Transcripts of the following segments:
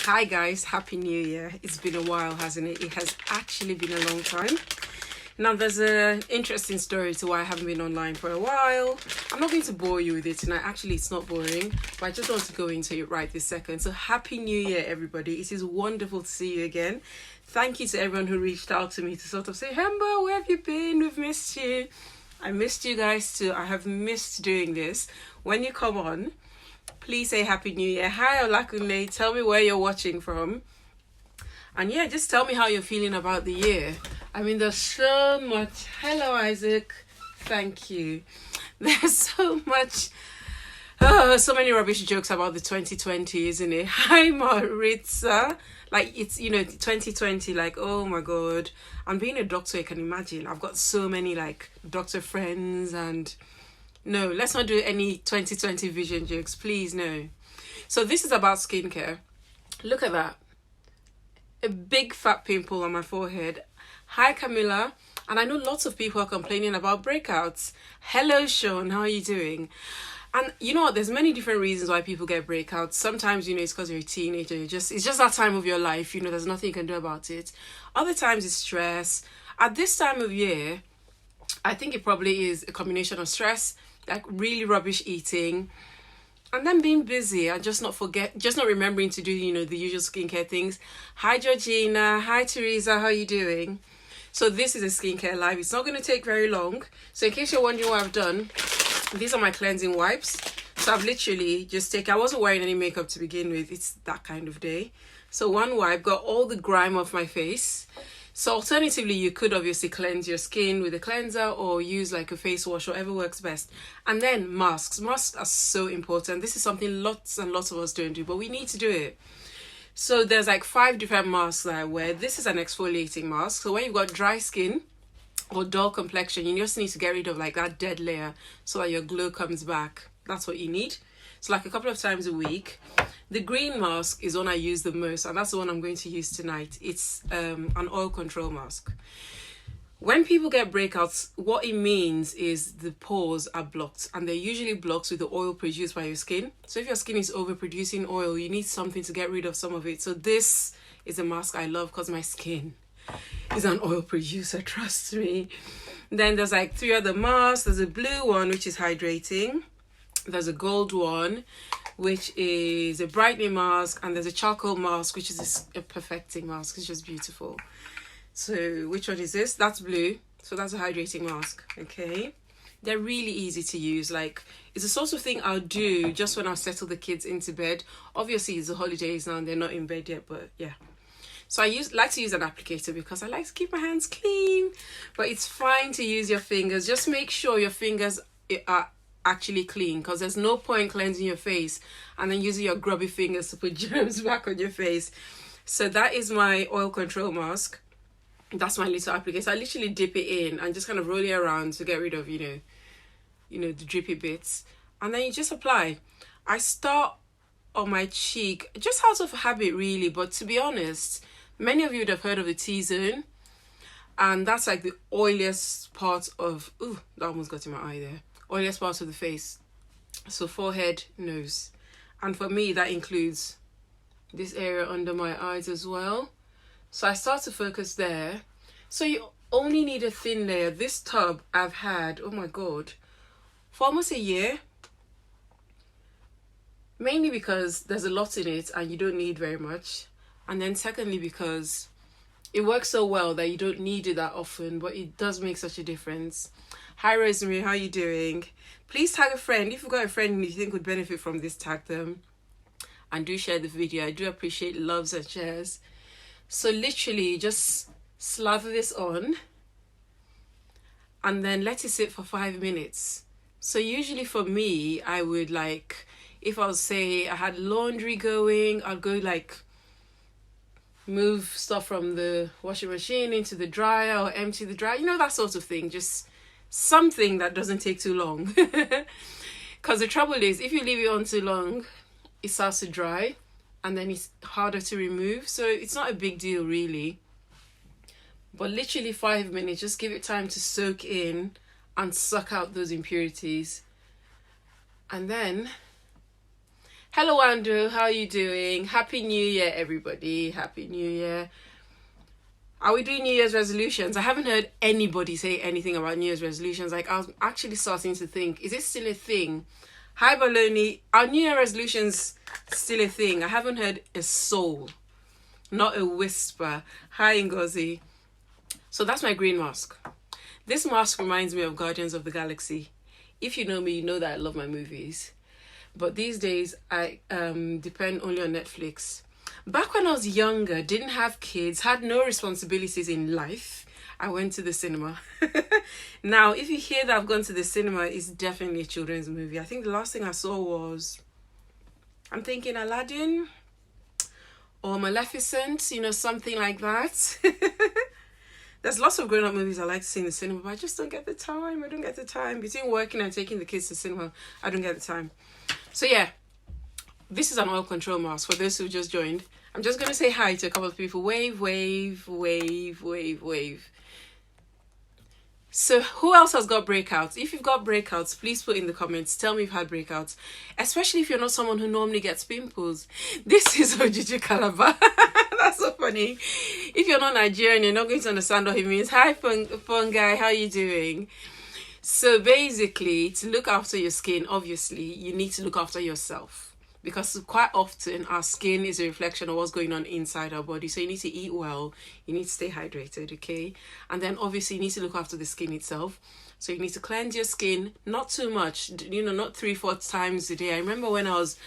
Hi guys, happy new year. It's been a while, hasn't it? It has actually been a long time. Now there's an interesting story to why I haven't been online for a while. I'm not going to bore you with it tonight. Actually, it's not boring, but I just want to go into it right this second. So happy new year, everybody. It is wonderful to see you again. Thank you to everyone who reached out to me to sort of say, Hemba, where have you been? We've missed you. I missed you guys too. I have missed doing this. When you come on, please say happy new year. Hi Olakunle, tell me where you're watching from. And yeah, just tell me how you're feeling about the year. I mean, there's so much. Hello Isaac, thank you. There's so much, so many rubbish jokes about the 2020, isn't it? Hi Maritza. Like, it's, 2020, like, oh my god. And being a doctor, you can imagine, I've got so many like doctor friends, and no, let's not do any 2020 vision jokes, please, no. So this is about skincare. Look at that. A big fat pimple on my forehead. Hi Camilla. And I know lots of people are complaining about breakouts. Hello Sean, how are you doing? And you know what, there's many different reasons why people get breakouts. Sometimes, it's because you're a teenager, it's just that time of your life, there's nothing you can do about it. Other times it's stress. At this time of year, I think it probably is a combination of stress, like really rubbish eating, and then being busy and just not remembering to do, the usual skincare things. Hi Georgina, hi Teresa, how are you doing? So this is a skincare live. It's not going to take very long. So in case you're wondering what I've done, these are my cleansing wipes. So I've literally just I wasn't wearing any makeup to begin with. It's that kind of day. So one wipe got all the grime off my face. So alternatively, you could obviously cleanse your skin with a cleanser or use like a face wash, whatever works best. And then masks. Masks are so important. This is something lots and lots of us don't do, but we need to do it. So there's like 5 different masks that I wear. This is an exfoliating mask. So when you've got dry skin or dull complexion, you just need to get rid of like that dead layer so that your glow comes back. That's what you need. So like a couple of times a week. The green mask is one I use the most, and that's the one I'm going to use tonight. It's an oil control mask. When people get breakouts, what it means is the pores are blocked, and they're usually blocked with the oil produced by your skin. So if your skin is overproducing oil, you need something to get rid of some of it. So this is a mask I love because my skin is an oil producer, trust me. Then there's like 3 other masks. There's a blue one, which is hydrating. There's a gold one, which is a brightening mask, and there's a charcoal mask, which is a perfecting mask. It's just beautiful. So which one is this? That's blue. So that's a hydrating mask. Okay, they're really easy to use. Like, it's the sort of thing I'll do just when I settle the kids into bed. Obviously it's the holidays now and they're not in bed yet, but yeah. So I like to use an applicator because I like to keep my hands clean, but it's fine to use your fingers. Just make sure your fingers are actually clean, because there's no point cleansing your face and then using your grubby fingers to put germs back on your face. So that is my oil control mask. That's my little applicator. I literally dip it in and just kind of roll it around to get rid of the drippy bits, and then you just apply. I start on my cheek just out of habit really, but to be honest, many of you would have heard of the T-zone, and that's like the oiliest part of that almost got in my eye there. Oiliest part of the face. So forehead, nose. And for me, that includes this area under my eyes as well. So I start to focus there. So you only need a thin layer. This tub I've had, oh my god, for almost a year. Mainly because there's a lot in it and you don't need very much. And then secondly, because it works so well that you don't need it that often, but it does make such a difference. Hi Rosemary, how are you doing? Please tag a friend. If you've got a friend you think would benefit from this, tag them. And do share the video. I do appreciate loves and shares. So literally just slather this on and then let it sit for 5 minutes. So usually for me, I would if I'll say I had laundry going, I'll go move stuff from the washing machine into the dryer or empty the dryer, that sort of thing. Just something that doesn't take too long. Because the trouble is, if you leave it on too long, it starts to dry and then it's harder to remove. So it's not a big deal really. But literally 5 minutes, just give it time to soak in and suck out those impurities. And then Hello, Andrew. How are you doing? Happy New Year, everybody. Happy New Year. Are we doing New Year's resolutions? I haven't heard anybody say anything about New Year's resolutions. Like, I was actually starting to think, is it still a thing? Hi, Baloney. Are New Year resolutions still a thing? I haven't heard a soul, not a whisper. Hi, Ngozi. So that's my green mask. This mask reminds me of Guardians of the Galaxy. If you know me, you know that I love my movies. But these days, I depend only on Netflix. Back when I was younger, didn't have kids, had no responsibilities in life, I went to the cinema. Now, if you hear that I've gone to the cinema, it's definitely a children's movie. I think the last thing I saw was, I'm thinking Aladdin or Maleficent, you know, something like that. There's lots of grown-up movies I like to see in the cinema, but I just don't get the time. I don't get the time. Between working and taking the kids to cinema, I don't get the time. So yeah, this is an oil control mask for those who just joined. I'm just going to say hi to a couple of people. Wave, wave, wave, wave, wave. So who else has got breakouts? If you've got breakouts, please put in the comments. Tell me you've had breakouts. Especially if you're not someone who normally gets pimples. This is Ojiji Calabar. That's so funny. If you're not Nigerian, you're not going to understand what he means. Hi, fun guy. How are you doing? So basically, to look after your skin, obviously, you need to look after yourself. Because quite often, our skin is a reflection of what's going on inside our body. So you need to eat well. You need to stay hydrated, okay? And then obviously, you need to look after the skin itself. So you need to cleanse your skin, not too much, you know, not 3-4 times a day. I remember when I was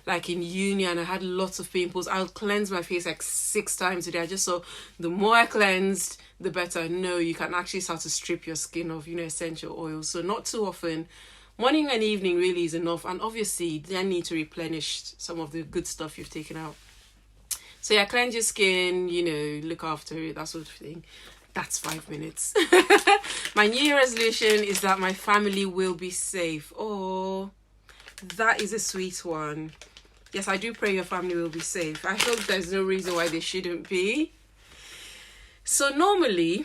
like in uni and I had lots of pimples, I would cleanse my face like 6 times a day. I just saw the more I cleansed, the better. No, you can actually start to strip your skin of, you know, essential oils. So not too often. Morning and evening really is enough. And obviously, you then need to replenish some of the good stuff you've taken out. So yeah, cleanse your skin, you know, look after it, that sort of thing. That's 5 minutes. My New Year resolution is that my family will be safe. Oh, that is a sweet one. Yes, I do pray your family will be safe. I hope there's no reason why they shouldn't be. So normally,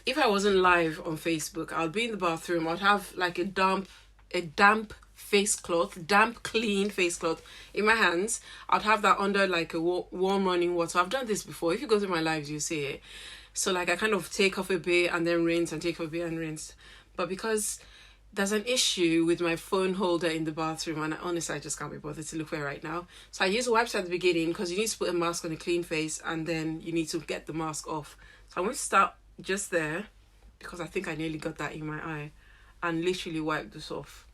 if I wasn't live on Facebook, I'll be in the bathroom. I'd have like a damp face cloth, damp, clean face cloth in my hands. I'd have that under like a warm running water. I've done this before. If you go through my lives, you'll see it. So like I kind of take off a bit and then rinse and take off a bit and rinse. But because there's an issue with my phone holder in the bathroom, and honestly I just can't be bothered to look for it right now. So I use wipes at the beginning because you need to put a mask on a clean face and then you need to get the mask off. So I'm going to start just there because I think I nearly got that in my eye, and literally wipe this off.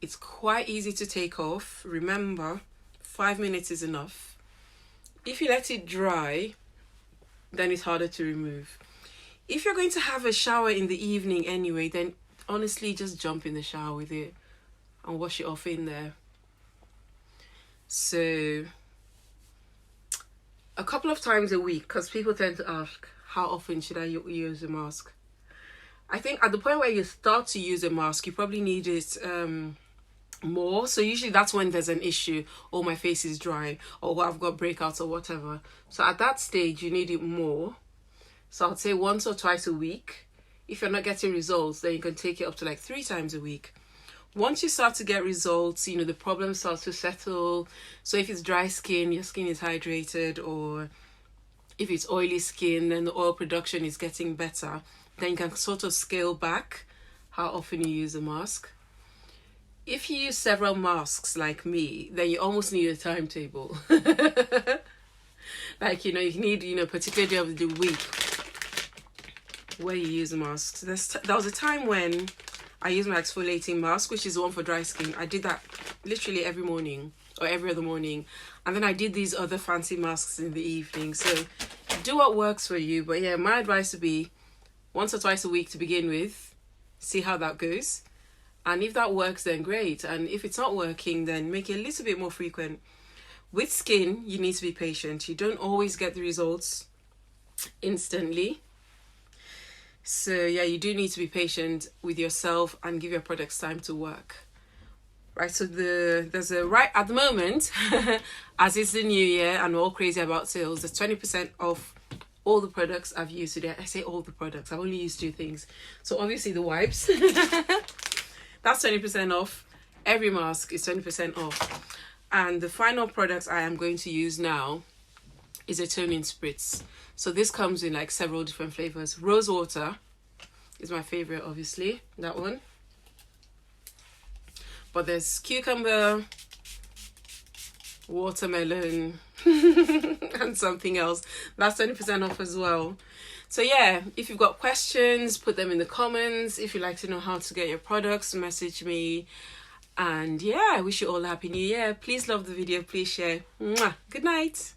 It's quite easy to take off. Remember, 5 minutes is enough. If you let it dry, then it's harder to remove. If you're going to have a shower in the evening anyway, then honestly just jump in the shower with it and wash it off in there. So a couple of times a week, because people tend to ask, how often should I use a mask? I think at the point where you start to use a mask, you probably need it more. So usually that's when there's an issue, or my face is dry, or I've got breakouts or whatever. So at that stage, you need it more. So I'd say once or twice a week. If you're not getting results, then you can take it up to like 3 times a week. Once you start to get results, you know, the problem starts to settle. So if it's dry skin, your skin is hydrated, or if it's oily skin, then the oil production is getting better. Then you can sort of scale back how often you use a mask. If you use several masks like me, then you almost need a timetable. Like, you know, you need, you know, a particular day of the week where you use masks. There was a time when I used my exfoliating mask, which is the one for dry skin. I did that literally every morning or every other morning. And then I did these other fancy masks in the evening. So do what works for you. But yeah, my advice would be once or twice a week to begin with. See how that goes. And if that works, then great. And if it's not working, then make it a little bit more frequent. With skin, you need to be patient. You don't always get the results instantly. So yeah, you do need to be patient with yourself and give your products time to work. Right, so there's a right at the moment, as it's the new year and we're all crazy about sales, there's 20% off all the products I've used today. I say all the products, I've only used 2 things. So obviously the wipes, that's 20% off. every mask is 20% off. And the final product I am going to use now is a toning spritz. So this comes in like several different flavors. Rose water is my favorite, obviously, that one. But there's cucumber, watermelon, and something else. That's 20% off as well. So yeah, if you've got questions, put them in the comments. If you'd like to know how to get your products, message me. And yeah, I wish you all a happy new year. Please love the video, please share. Mwah. Good night.